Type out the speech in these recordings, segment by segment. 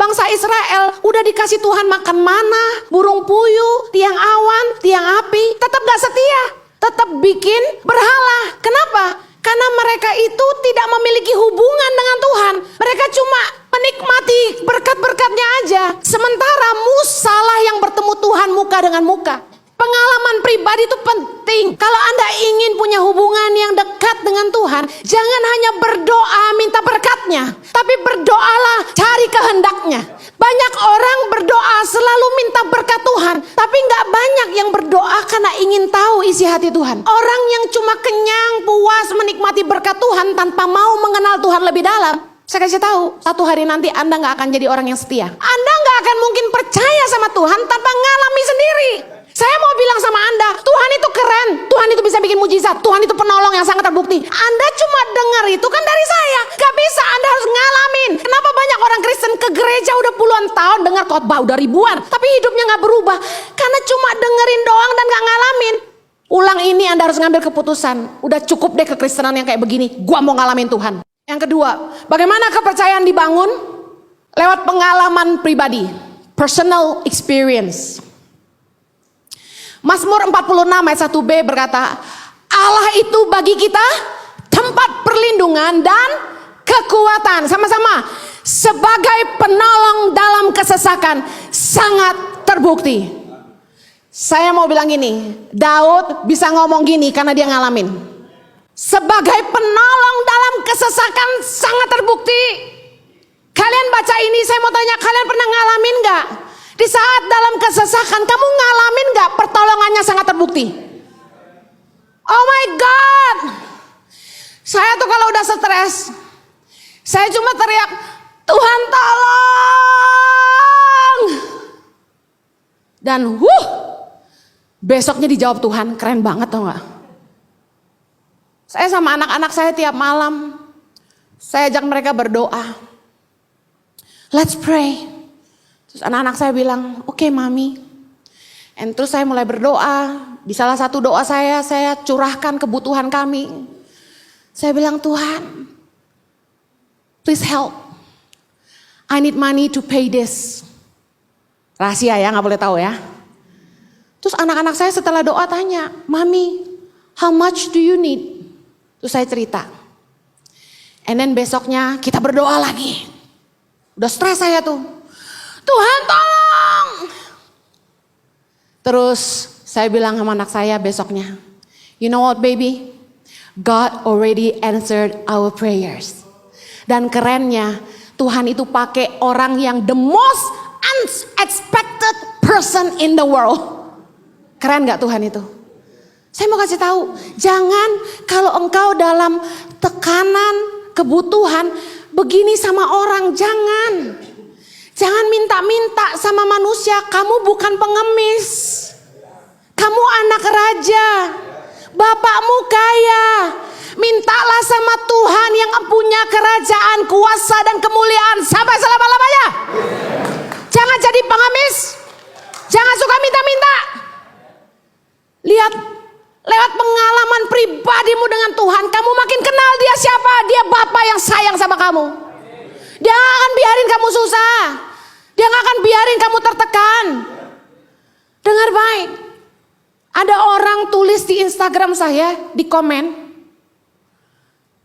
Bangsa Israel udah dikasih Tuhan makan mana, burung puyuh, tiang awan, tiang api, tetap gak setia, tetap bikin berhala. Kenapa? Karena mereka itu tidak memiliki hubungan dengan Tuhan. Mereka cuma menikmati berkat-berkatnya aja. Sementara Musa lah yang bertemu Tuhan muka dengan muka. Pengalaman pribadi itu penting. Kalau Anda ingin punya hubungan yang dekat dengan Tuhan, jangan hanya berdoa minta berkatnya, tapi berdoalah cari kehendaknya. Banyak orang berdoa selalu minta berkat Tuhan, tapi gak banyak yang berdoa karena ingin tahu isi hati Tuhan. Orang yang cuma kenyang, puas menikmati berkat Tuhan tanpa mau mengenal Tuhan lebih dalam. Saya kasih tahu, satu hari nanti Anda gak akan jadi orang yang setia. Anda gak akan mungkin percaya sama Tuhan tanpa ngalami sendiri. Saya mau bilang sama Anda, Tuhan itu keren, Tuhan itu bisa bikin mujizat, Tuhan itu penolong yang sangat terbukti. Anda cuma dengar itu kan dari saya, gak bisa, Anda harus ngalamin. Kenapa banyak orang Kristen ke gereja udah puluhan tahun dengar khotbah udah ribuan, tapi hidupnya gak berubah? Karena cuma dengerin doang dan gak ngalamin. Ulang ini Anda harus ngambil keputusan, udah cukup deh kekristenan yang kayak begini, gua mau ngalamin Tuhan. Yang kedua, bagaimana kepercayaan dibangun? Lewat pengalaman pribadi, personal experience. Mazmur 46 ayat 1b berkata, Allah itu bagi kita tempat perlindungan dan kekuatan. Sama-sama, sebagai penolong dalam kesesakan, sangat terbukti. Saya mau bilang gini, Daud bisa ngomong gini karena dia ngalamin. Sebagai penolong dalam kesesakan, sangat terbukti. Kalian baca ini, saya mau tanya, kalian pernah ngalamin gak? Di saat dalam kesesakan, kamu ngalamin gak pertolongannya sangat terbukti? Oh my God. Saya tuh kalau udah stres, saya cuma teriak, Tuhan tolong. Dan besoknya dijawab Tuhan, keren banget tau gak? Saya sama anak-anak saya tiap malam, saya ajak mereka berdoa. Let's pray. Terus anak-anak saya bilang, oke, Mami. And terus saya mulai berdoa. Di salah satu doa saya curahkan kebutuhan kami. Saya bilang, Tuhan, please help. I need money to pay this. Rahasia ya, gak boleh tahu ya. Terus anak-anak saya setelah doa tanya, Mami, how much do you need? Terus saya cerita. And then besoknya kita berdoa lagi. Udah stres saya tuh. Tuhan tolong. Terus saya bilang sama anak saya besoknya, you know what baby? God already answered our prayers. Dan kerennya Tuhan itu pakai orang yang the most unexpected person in the world. Keren gak Tuhan itu? Saya mau kasih tahu, jangan kalau engkau dalam tekanan, kebutuhan, begini sama orang, jangan. Jangan minta-minta sama manusia, kamu bukan pengemis. Kamu anak raja. Bapakmu kaya. Mintalah sama Tuhan yang punya kerajaan, kuasa dan kemuliaan sampai selama-lamanya. Jangan jadi pengemis. Jangan suka minta-minta. Lihat, lewat pengalaman pribadimu dengan Tuhan, kamu makin kenal dia siapa. Dia Bapa yang sayang sama kamu. Dia gak akan biarin kamu susah. Dia gak akan biarin kamu tertekan. Dengar baik. Ada orang tulis di Instagram saya, di komen,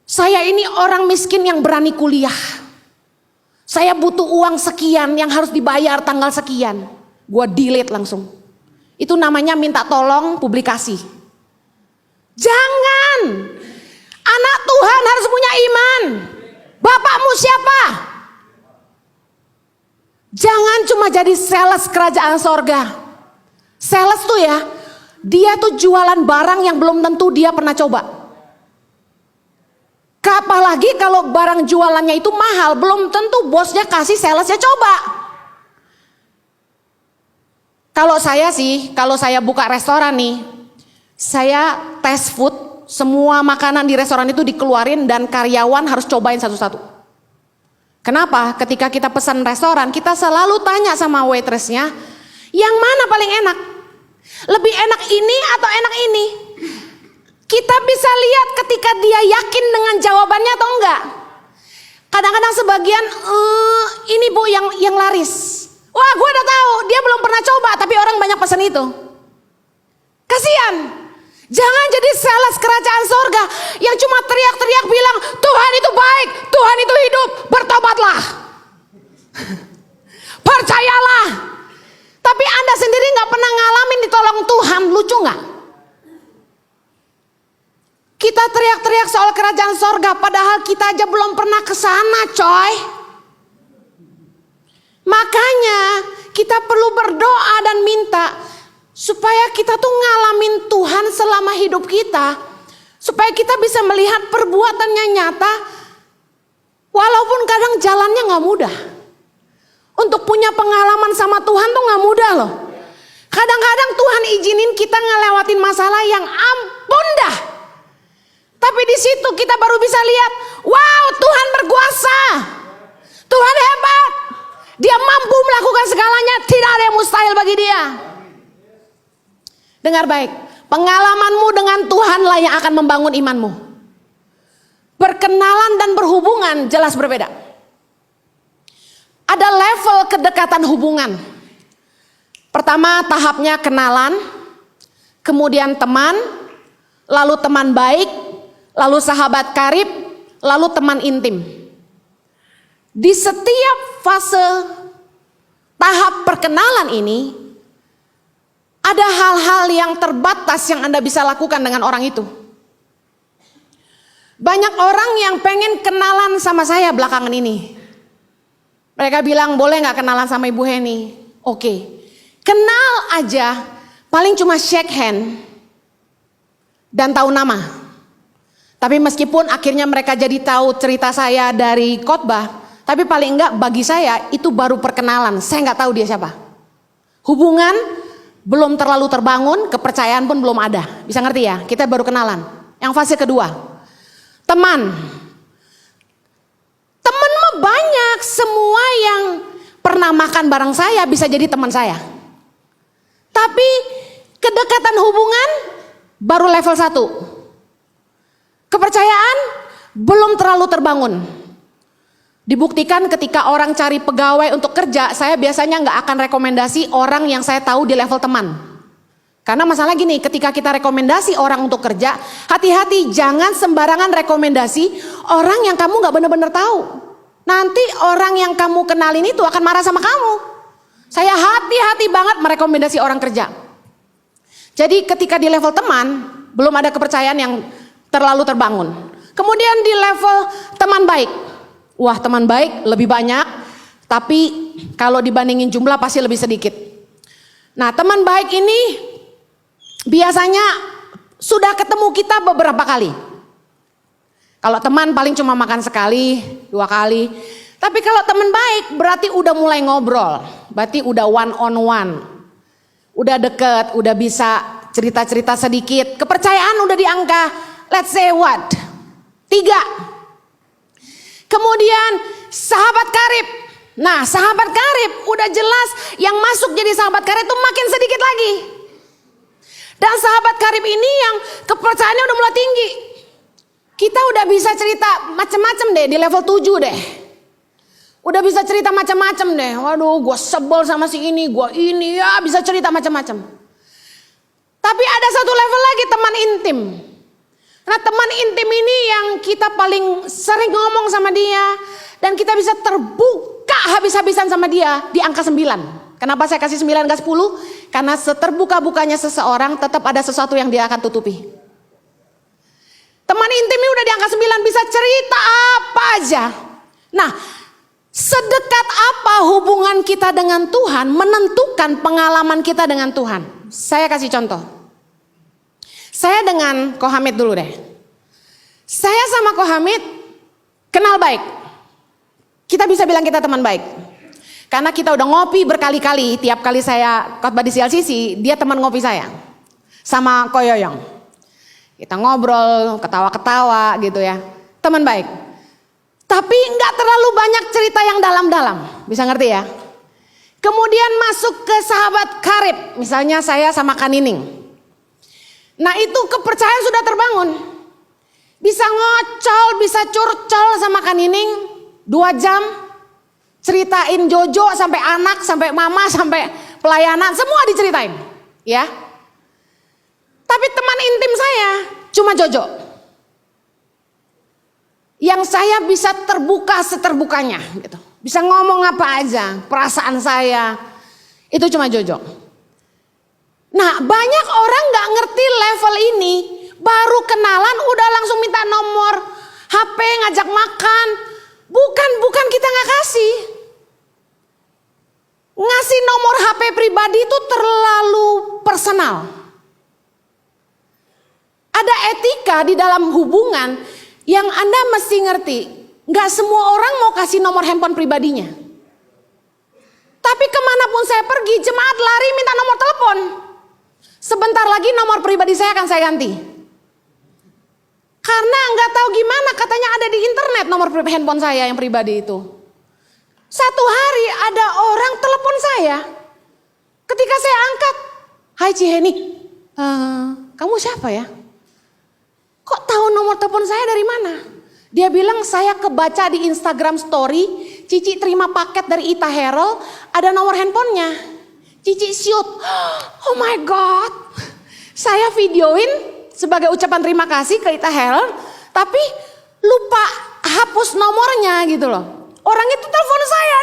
saya ini orang miskin yang berani kuliah. Saya butuh uang sekian yang harus dibayar tanggal sekian. Gua delete langsung. Itu namanya minta tolong publikasi. Jangan. Anak Tuhan harus punya iman. Bapakmu siapa? Jangan cuma jadi sales kerajaan sorga. Sales tuh ya, dia tuh jualan barang yang belum tentu dia pernah coba. Apalagi kalau barang jualannya itu mahal, belum tentu bosnya kasih salesnya coba. Kalau saya sih, kalau saya buka restoran nih, saya tes food, semua makanan di restoran itu dikeluarin dan karyawan harus cobain satu-satu. Kenapa? Ketika kita pesan restoran, kita selalu tanya sama waitressnya, yang mana paling enak? Lebih enak ini atau enak ini? Kita bisa lihat ketika dia yakin dengan jawabannya atau enggak. Kadang-kadang sebagian ini Bu yang laris. Wah, gue udah tahu dia belum pernah coba tapi orang banyak pesan itu. Kasihan. Jangan jadi sales kerajaan sorga yang cuma teriak-teriak bilang Tuhan itu baik, Tuhan itu hidup, bertobatlah. Percayalah. Tapi Anda sendiri gak pernah ngalamin ditolong Tuhan, lucu gak? Kita teriak-teriak soal kerajaan sorga padahal kita aja belum pernah ke sana, coy. Makanya kita perlu berdoa dan minta supaya kita tuh ngalamin Tuhan selama hidup kita. Supaya kita bisa melihat perbuatannya nyata. Walaupun kadang jalannya gak mudah. Untuk punya pengalaman sama Tuhan tuh gak mudah loh. Kadang-kadang Tuhan izinin kita ngelewatin masalah yang ampun dah. Tapi di situ kita baru bisa lihat, wow, Tuhan berkuasa. Tuhan hebat. Dia mampu melakukan segalanya, tidak ada yang mustahil bagi dia. Dengar baik, pengalamanmu dengan Tuhanlah yang akan membangun imanmu. Berkenalan dan berhubungan jelas berbeda. Ada level kedekatan hubungan. Pertama tahapnya kenalan, kemudian teman, lalu teman baik, lalu sahabat karib, lalu teman intim. Di setiap fase tahap perkenalan ini, ada hal-hal yang terbatas yang Anda bisa lakukan dengan orang itu. Banyak orang yang pengen kenalan sama saya belakangan ini. Mereka bilang, boleh gak kenalan sama Ibu Heni? Oke. Kenal aja, paling cuma shake hand dan tahu nama. Tapi meskipun akhirnya mereka jadi tahu cerita saya dari khotbah, tapi paling enggak bagi saya itu baru perkenalan. Saya gak tahu dia siapa. Hubungan belum terlalu terbangun, kepercayaan pun belum ada. Bisa ngerti ya? Kita baru kenalan. Yang fase kedua, teman. Teman mah banyak, semua yang pernah makan bareng saya bisa jadi teman saya. Tapi kedekatan hubungan baru level 1. Kepercayaan belum terlalu terbangun. Dibuktikan ketika orang cari pegawai untuk kerja, saya biasanya nggak akan rekomendasi orang yang saya tahu di level teman. Karena masalah gini, ketika kita rekomendasi orang untuk kerja, hati-hati jangan sembarangan rekomendasi orang yang kamu nggak benar-benar tahu. Nanti orang yang kamu kenalin itu akan marah sama kamu. Saya hati-hati banget merekomendasi orang kerja. Jadi ketika di level teman, belum ada kepercayaan yang terlalu terbangun. Kemudian di level teman baik. Wah, teman baik lebih banyak, tapi kalau dibandingin jumlah pasti lebih sedikit. Nah, teman baik ini biasanya sudah ketemu kita beberapa kali. Kalau teman paling cuma makan sekali, 2 kali. Tapi kalau teman baik berarti udah mulai ngobrol, berarti udah one on one. Udah deket, udah bisa cerita-cerita sedikit. Kepercayaan udah di angka, let's say what? 3. Kemudian sahabat karib. Nah, sahabat karib udah jelas yang masuk jadi sahabat karib itu makin sedikit lagi. Dan sahabat karib ini yang kepercayaannya udah mulai tinggi. Kita udah bisa cerita macam-macam deh di level 7 deh. Udah bisa cerita macam-macam deh. Waduh, gue sebel sama si ini, gue ini ya bisa cerita macam-macam. Tapi ada satu level lagi, teman intim. Nah, teman intim ini yang kita paling sering ngomong sama dia dan kita bisa terbuka habis-habisan sama dia di angka 9. Kenapa saya kasih 9 ke 10? Karena seterbuka-bukanya seseorang tetap ada sesuatu yang dia akan tutupi. Teman intim ini udah di angka 9, bisa cerita apa aja. Nah, sedekat apa hubungan kita dengan Tuhan menentukan pengalaman kita dengan Tuhan. Saya kasih contoh. Saya dengan Ko Hamid dulu deh. Saya sama Ko Hamid kenal baik. Kita bisa bilang kita teman baik. Karena kita udah ngopi berkali-kali. Tiap kali saya khotbah di CLCC, dia teman ngopi saya. Sama Ko Yoyong. Kita ngobrol, ketawa-ketawa gitu ya. Teman baik. Tapi gak terlalu banyak cerita yang dalam-dalam. Bisa ngerti ya? Kemudian masuk ke sahabat karib. Misalnya saya sama Kanining. Nah, itu kepercayaan sudah terbangun. Bisa ngocol, bisa curcol sama Kanining. 2 jam ceritain Jojo sampai anak, sampai mama, sampai pelayanan, semua diceritain, ya. Tapi teman intim saya cuma Jojo. Yang saya bisa terbuka seterbukanya gitu. Bisa ngomong apa aja, perasaan saya. Itu cuma Jojo. Nah, banyak orang gak ngerti level ini. Baru kenalan udah langsung minta nomor HP, ngajak makan. Bukan kita gak kasih. Ngasih nomor HP pribadi itu terlalu personal. Ada etika di dalam hubungan yang Anda mesti ngerti. Gak semua orang mau kasih nomor handphone pribadinya. Tapi kemanapun saya pergi, jemaat lari minta nomor telepon. Sebentar lagi nomor pribadi saya akan saya ganti. Karena nggak tahu gimana, katanya ada di internet nomor handphone saya yang pribadi itu. Satu hari ada orang telepon saya. Ketika saya angkat, "Hai Ciheni, kamu siapa ya? Kok tahu nomor telepon saya dari mana?" Dia bilang, "Saya kebaca di Instagram story, Cici terima paket dari Ita Herald, ada nomor handphonenya." Cici shoot, "Oh my God." Saya videoin sebagai ucapan terima kasih ke Ita Herald, tapi lupa hapus nomornya gitu loh. Orang itu telepon saya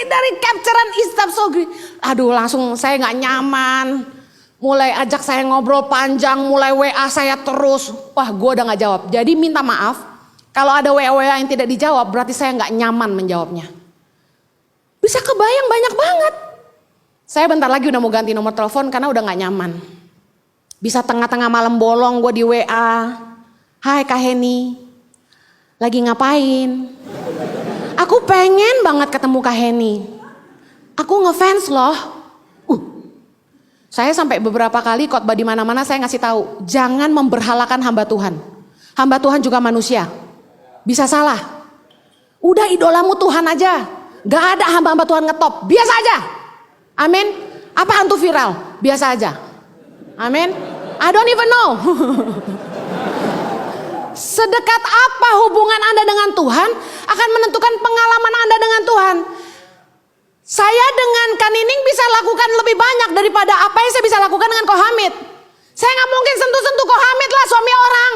dari capturean Instastory. Aduh, langsung saya nggak nyaman. Mulai ajak saya ngobrol panjang, mulai WA saya terus. Wah, gue udah nggak jawab. Jadi minta maaf. Kalau ada WA yang tidak dijawab, berarti saya nggak nyaman menjawabnya. Bisa kebayang banyak banget. Saya bentar lagi udah mau ganti nomor telepon karena udah nggak nyaman. Bisa tengah-tengah malam bolong gue di WA. "Hai Kak Heni, lagi ngapain? Aku pengen banget ketemu Kak Heni. Aku ngefans loh." Saya sampai beberapa kali khotbah di mana-mana saya ngasih tahu, jangan memberhalakan hamba Tuhan. Hamba Tuhan juga manusia. Bisa salah. Udah idolamu Tuhan aja. Gak ada hamba-hamba Tuhan ngetop. Biasa aja. Amin. Apa hantu viral? Biasa aja. Amin. I don't even know. Sedekat apa hubungan Anda dengan Tuhan akan menentukan pengalaman Anda dengan Tuhan. Saya dengan Kak Nining bisa lakukan lebih banyak daripada apa yang saya bisa lakukan dengan Kohamid. Saya gak mungkin sentuh-sentuh Kohamid lah, suami orang.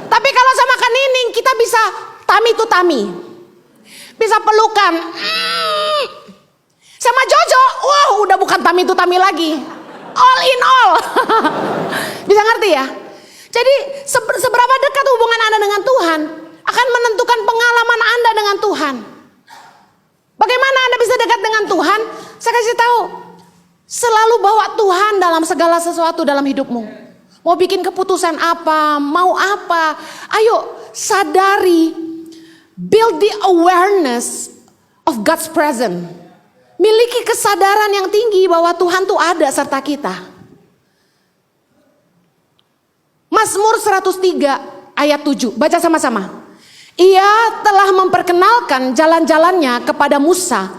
Tapi kalau sama Kak Nining kita bisa tummy to tummy. Bisa pelukan. Sama Jojo, wah udah bukan tummy to tummy lagi. All in all. Bisa ngerti ya? Jadi seberapa dekat hubungan Anda dengan Tuhan akan menentukan pengalaman Anda dengan Tuhan. Bagaimana Anda bisa dekat dengan Tuhan? Saya kasih tahu. Selalu bawa Tuhan dalam segala sesuatu dalam hidupmu. Mau bikin keputusan apa, mau apa. Ayo sadari, build the awareness of God's presence. Miliki kesadaran yang tinggi bahwa Tuhan tuh ada serta kita. Mazmur 103 ayat 7, baca sama-sama. Ia telah memperkenalkan jalan-jalannya kepada Musa,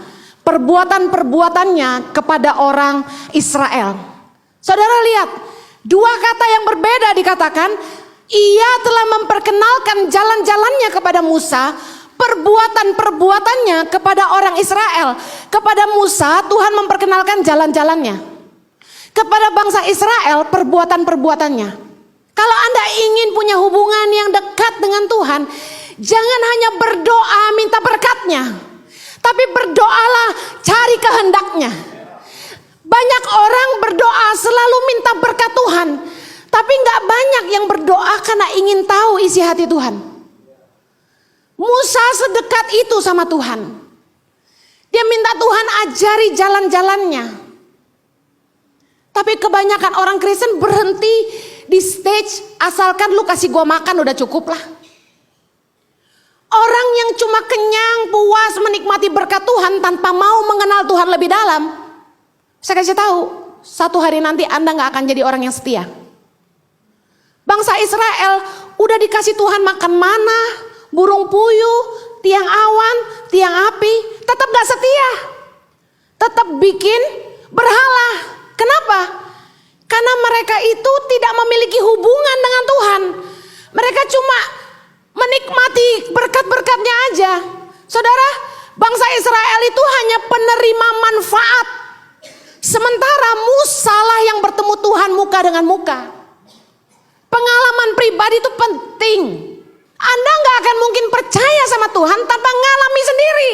perbuatan-perbuatannya kepada orang Israel. Saudara lihat, dua kata yang berbeda dikatakan. Ia telah memperkenalkan jalan-jalannya kepada Musa, perbuatan-perbuatannya kepada orang Israel. Kepada Musa, Tuhan memperkenalkan jalan-jalannya. Kepada bangsa Israel, perbuatan-perbuatannya. Kalau Anda ingin punya hubungan yang dekat dengan Tuhan, jangan hanya berdoa minta berkatnya, tapi berdoalah cari kehendaknya. Banyak orang berdoa selalu minta berkat Tuhan, tapi gak banyak yang berdoa karena ingin tahu isi hati Tuhan. Musa sedekat itu sama Tuhan. Dia minta Tuhan ajari jalan-jalannya. Tapi kebanyakan orang Kristen berhenti di stage asalkan lu kasih gua makan udah cukup lah. Orang yang cuma kenyang, puas, menikmati berkat Tuhan tanpa mau mengenal Tuhan lebih dalam. Saya kasih tahu, satu hari nanti Anda gak akan jadi orang yang setia. Bangsa Israel udah dikasih Tuhan makan mana, burung puyuh, tiang awan, tiang api, tetap gak setia. Tetap bikin berhala. Kenapa? Karena mereka itu tidak memiliki hubungan dengan Tuhan. Mereka cuma menikmati berkat-berkatnya aja. Saudara, bangsa Israel itu hanya penerima manfaat. Sementara Musa lah yang bertemu Tuhan muka dengan muka. Pengalaman pribadi itu penting. Anda nggak akan mungkin percaya sama Tuhan tanpa ngalami sendiri.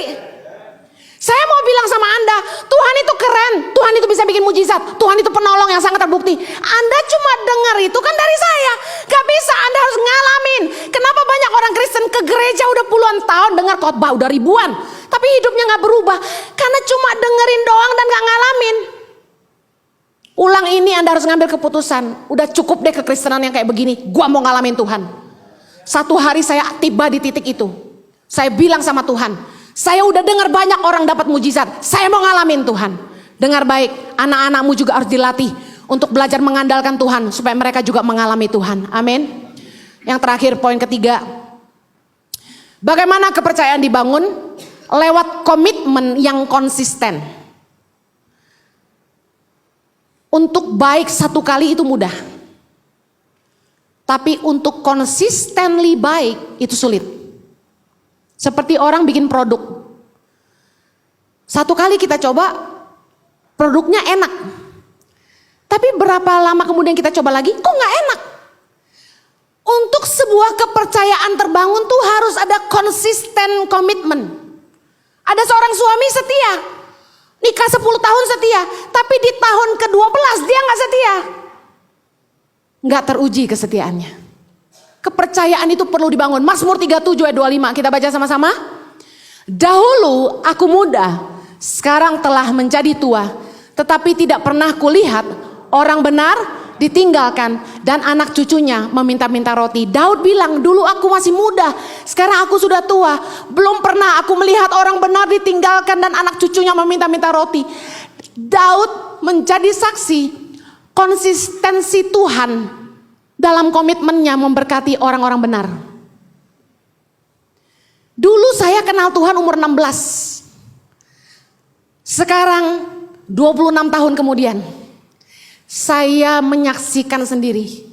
Saya mau bilang sama Anda, Tuhan itu keren, Tuhan itu bisa bikin mujizat, Tuhan itu penolong yang sangat terbukti. Anda cuma dengar itu kan dari saya, gak bisa, Anda harus ngalamin. Kenapa banyak orang Kristen ke gereja udah puluhan tahun dengar khotbah udah ribuan, tapi hidupnya gak berubah? Karena cuma dengerin doang dan gak ngalamin. Ulang ini Anda harus ngambil keputusan, udah cukup deh kekristenan yang kayak begini, gua mau ngalamin Tuhan. Satu hari saya tiba di titik itu, saya bilang sama Tuhan, saya udah dengar banyak orang dapat mujizat. Saya mau ngalamin Tuhan. Dengar baik, anak-anakmu juga harus dilatih untuk belajar mengandalkan Tuhan supaya mereka juga mengalami Tuhan. Amin. Yang terakhir, poin ketiga. Bagaimana kepercayaan dibangun? Lewat komitmen yang konsisten. Untuk baik satu kali itu mudah. Tapi untuk consistently baik itu sulit. Seperti orang bikin produk. Satu kali kita coba, produknya enak. Tapi berapa lama kemudian kita coba lagi, kok gak enak? Untuk sebuah kepercayaan terbangun tuh harus ada konsisten komitmen. Ada seorang suami setia, nikah 10 tahun setia, tapi di tahun ke-12 dia gak setia. Gak teruji kesetiaannya. Kepercayaan itu perlu dibangun. Mazmur 37 ayat 25, kita baca sama-sama. Dahulu aku muda, sekarang telah menjadi tua, tetapi tidak pernah kulihat orang benar ditinggalkan dan anak cucunya meminta-minta roti. Daud bilang, dulu aku masih muda, sekarang aku sudah tua, belum pernah aku melihat orang benar ditinggalkan dan anak cucunya meminta-minta roti. Daud menjadi saksi konsistensi Tuhan dalam komitmennya memberkati orang-orang benar. Dulu saya kenal Tuhan umur 16. Sekarang 26 tahun kemudian, saya menyaksikan sendiri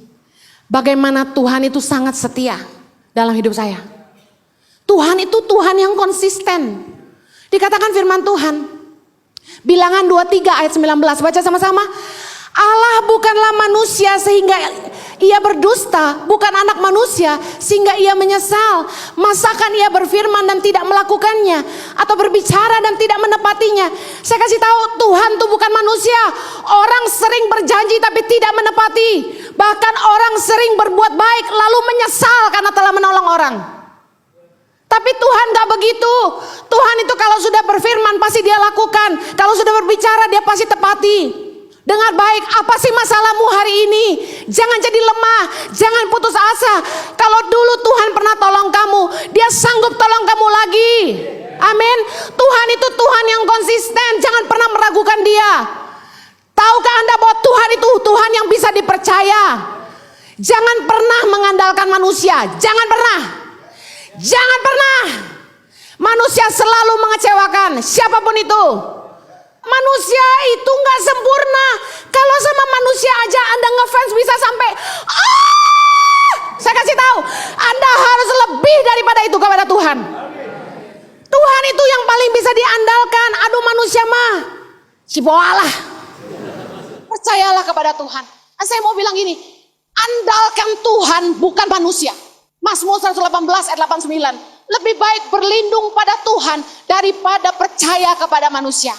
bagaimana Tuhan itu sangat setia dalam hidup saya. Tuhan itu Tuhan yang konsisten. Dikatakan firman Tuhan, Bilangan 23 ayat 19, baca sama-sama. Allah bukanlah manusia sehingga ia berdusta, bukan anak manusia sehingga ia menyesal. Masakan ia berfirman dan tidak melakukannya, atau berbicara dan tidak menepatinya? Saya kasih tahu, Tuhan itu bukan manusia. Orang sering berjanji tapi tidak menepati. Bahkan orang sering berbuat baik lalu menyesal karena telah menolong orang. Tapi Tuhan gak begitu. Tuhan itu kalau sudah berfirman pasti dia lakukan. Kalau sudah berbicara dia pasti tepati. Dengar baik, apa sih masalahmu hari ini? Jangan jadi lemah, jangan putus asa. Kalau dulu Tuhan pernah tolong kamu, dia sanggup tolong kamu lagi. Amin. Tuhan itu Tuhan yang konsisten, jangan pernah meragukan dia. Tahukah Anda bahwa Tuhan itu Tuhan yang bisa dipercaya? Jangan pernah mengandalkan manusia, jangan pernah. Jangan pernah. Manusia selalu mengecewakan, siapapun itu. Manusia itu gak sempurna. Kalau sama manusia aja Anda ngefans bisa sampai saya kasih tahu, Anda harus lebih daripada itu kepada Tuhan. Tuhan itu yang paling bisa diandalkan. Aduh, manusia mah cipoalah. Percayalah kepada Tuhan. Saya mau bilang gini, andalkan Tuhan bukan manusia. Mazmur 118 ayat 89. Lebih baik berlindung pada Tuhan daripada percaya kepada manusia.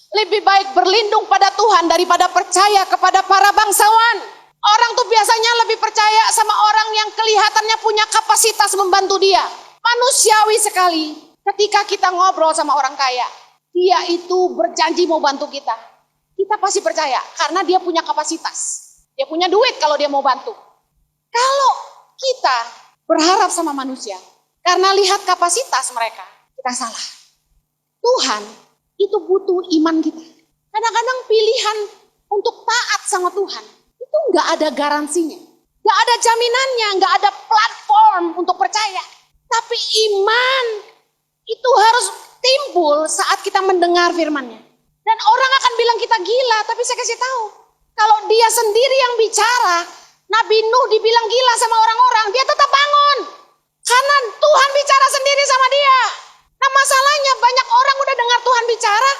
Lebih baik berlindung pada Tuhan daripada percaya kepada para bangsawan. Orang tuh biasanya lebih percaya sama orang yang kelihatannya punya kapasitas membantu dia. Manusiawi sekali ketika kita ngobrol sama orang kaya, dia itu berjanji mau bantu kita. Kita pasti percaya karena dia punya kapasitas. Dia punya duit kalau dia mau bantu. Kalau kita berharap sama manusia karena lihat kapasitas mereka, kita salah. Tuhan itu butuh iman kita. Kadang-kadang pilihan untuk taat sama Tuhan itu gak ada garansinya, gak ada jaminannya, gak ada platform untuk percaya. Tapi iman itu harus timbul saat kita mendengar firman-Nya. Dan orang akan bilang kita gila, tapi saya kasih tahu, kalau dia sendiri yang bicara, Nabi Nuh dibilang gila sama orang-orang, dia tetap bangun. Karena Tuhan bicara sendiri sama dia. Nah masalahnya banyak orang udah dengar Tuhan bicara,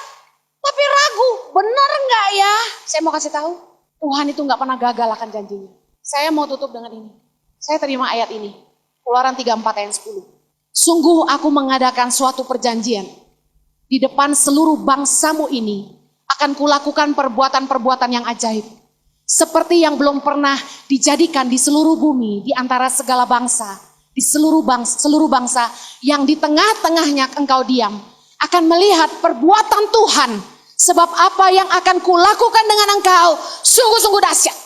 tapi ragu, bener nggak ya? Saya mau kasih tahu, Tuhan itu nggak pernah gagal akan janjinya. Saya mau tutup dengan ini. Saya terima ayat ini, Keluaran 34 ayat 10. Sungguh aku mengadakan suatu perjanjian di depan seluruh bangsamu ini, akan kulakukan perbuatan-perbuatan yang ajaib, seperti yang belum pernah dijadikan di seluruh bumi, di antara segala bangsa, di seluruh bangsa yang di tengah-tengahnya engkau diam, akan melihat perbuatan Tuhan, sebab apa yang akan kulakukan dengan engkau sungguh-sungguh dahsyat.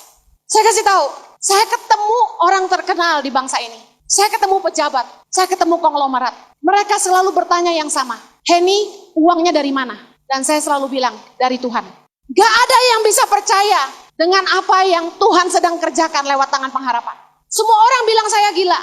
Saya kasih tahu, saya ketemu orang terkenal di bangsa ini, saya ketemu pejabat, saya ketemu konglomerat, mereka selalu bertanya yang sama, Henny, uangnya dari mana? Dan saya selalu bilang, dari Tuhan. Gak ada yang bisa percaya dengan apa yang Tuhan sedang kerjakan lewat tangan pengharapan. Semua orang bilang saya gila.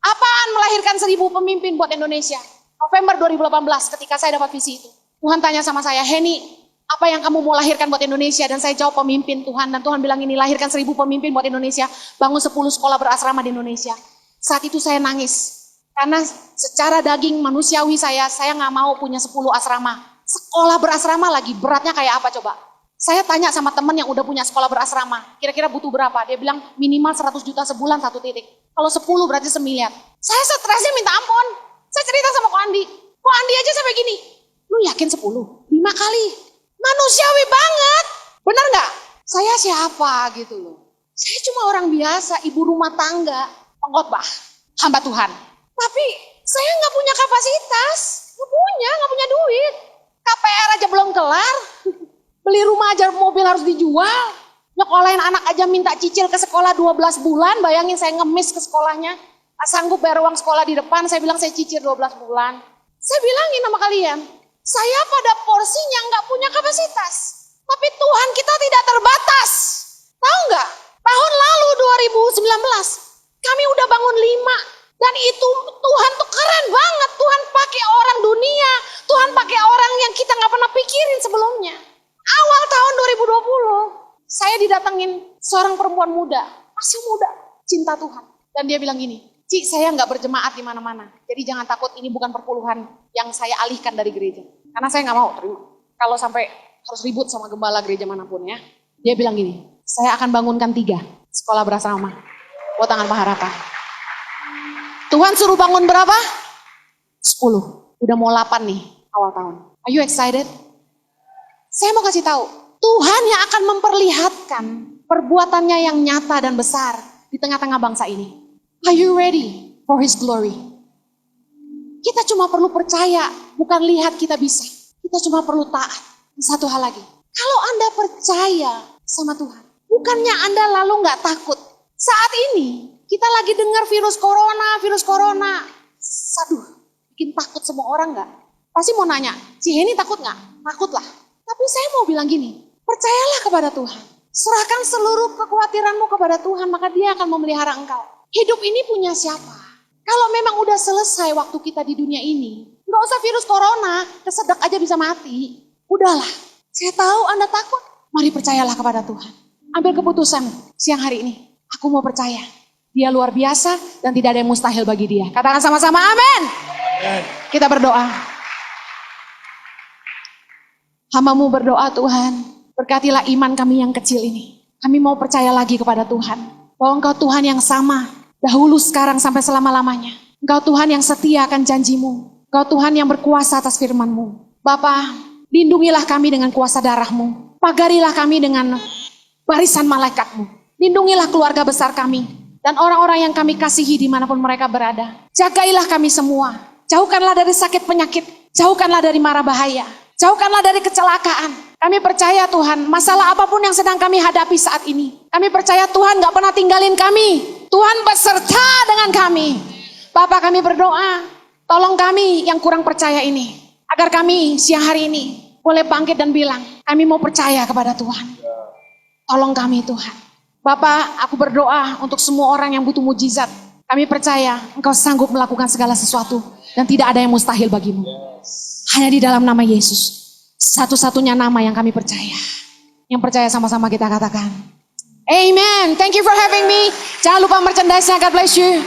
Apaan melahirkan 1000 pemimpin buat Indonesia? November 2018 ketika saya dapat visi itu. Tuhan tanya sama saya, Henny, apa yang kamu mau lahirkan buat Indonesia? Dan saya jawab pemimpin Tuhan. Dan Tuhan bilang ini, lahirkan 1000 pemimpin buat Indonesia. Bangun 10 sekolah berasrama di Indonesia. Saat itu saya nangis. Karena secara daging manusiawi saya gak mau punya 10 asrama. Sekolah berasrama lagi, beratnya kayak apa coba? Saya tanya sama teman yang udah punya sekolah berasrama, kira-kira butuh berapa? Dia bilang minimal 100 juta sebulan 1 titik. Kalau 10 berarti 1 miliar. Saya stresnya minta ampun. Saya cerita sama Ko Andi. Ko Andi aja sampai gini, lu yakin 10? 5 kali. Manusiawi banget. Benar gak? Saya siapa gitu loh. Saya cuma orang biasa, ibu rumah tangga, pengkhotbah, hamba Tuhan. Tapi saya gak punya kapasitas. Gak punya duit. KPR aja belum kelar. Beli rumah aja, mobil harus dijual. Nyekolahin anak aja minta cicil ke sekolah 12 bulan. Bayangin saya ngemis ke sekolahnya. Sanggup bayar uang sekolah di depan. Saya bilang saya cicil 12 bulan. Saya bilangin sama kalian. Saya pada porsinya gak punya kapasitas. Tapi Tuhan kita tidak terbatas. Tahu gak? Tahun lalu 2019. Kami udah bangun 5. Dan itu Tuhan tuh keren banget. Tuhan pakai orang dunia. Tuhan pakai orang yang kita gak pernah pikirin sebelumnya. Awal tahun 2020. Saya didatengin seorang perempuan muda. Masih muda. Cinta Tuhan. Dan dia bilang gini. Ci, saya gak berjemaat di mana-mana. Jadi jangan takut, ini bukan perpuluhan yang saya alihkan dari gereja. Karena saya gak mau terima. Kalau sampai harus ribut sama gembala gereja manapun ya. Dia bilang gini. Saya akan bangunkan 3 sekolah berasrama. Buat tangan pengharapan. Tuhan suruh bangun berapa? 10. Udah mau 8 nih awal tahun. Are you excited? Saya mau kasih tahu. Tuhan yang akan memperlihatkan perbuatannya yang nyata dan besar di tengah-tengah bangsa ini. Are you ready for His glory? Kita cuma perlu percaya, bukan lihat kita bisa. Kita cuma perlu taat. Satu hal lagi. Kalau Anda percaya sama Tuhan, bukannya Anda lalu gak takut. Saat ini, kita lagi dengar virus corona. Aduh, bikin takut semua orang gak? Pasti mau nanya, si Henny takut gak? Takut lah. Tapi saya mau bilang gini, percayalah kepada Tuhan. Serahkan seluruh kekhawatiranmu kepada Tuhan, maka Dia akan memelihara engkau. Hidup ini punya siapa? Kalau memang udah selesai waktu kita di dunia ini, gak usah virus corona, kesedek aja bisa mati. Udahlah, saya tahu Anda takut. Mari percayalah kepada Tuhan. Ambil keputusan siang hari ini. Aku mau percaya. Dia luar biasa dan tidak ada yang mustahil bagi Dia. Katakan sama-sama amin. Kita berdoa. Hamba-Mu berdoa Tuhan. Berkatilah iman kami yang kecil ini. Kami mau percaya lagi kepada Tuhan. Bahwa Engkau Tuhan yang sama. Dahulu, sekarang, sampai selama-lamanya. Engkau Tuhan yang setia akan janji-Mu. Engkau Tuhan yang berkuasa atas firman-Mu. Bapa, lindungilah kami dengan kuasa darah-Mu. Pagarilah kami dengan barisan malaikat-Mu. Lindungilah keluarga besar kami. Dan orang-orang yang kami kasihi dimanapun mereka berada. Jagailah kami semua. Jauhkanlah dari sakit penyakit. Jauhkanlah dari mara bahaya. Jauhkanlah dari kecelakaan. Kami percaya Tuhan, masalah apapun yang sedang kami hadapi saat ini. Kami percaya Tuhan gak pernah tinggalin kami. Tuhan beserta dengan kami. Bapa, kami berdoa, tolong kami yang kurang percaya ini. Agar kami siang hari ini boleh bangkit dan bilang, kami mau percaya kepada Tuhan. Tolong kami Tuhan. Bapak, aku berdoa untuk semua orang yang butuh mujizat. Kami percaya Engkau sanggup melakukan segala sesuatu. Dan tidak ada yang mustahil bagimu. Hanya di dalam nama Yesus. Satu-satunya nama yang kami percaya. Yang percaya sama-sama kita katakan. Amen. Thank you for having me. Jangan lupa merchandise-nya. God bless you.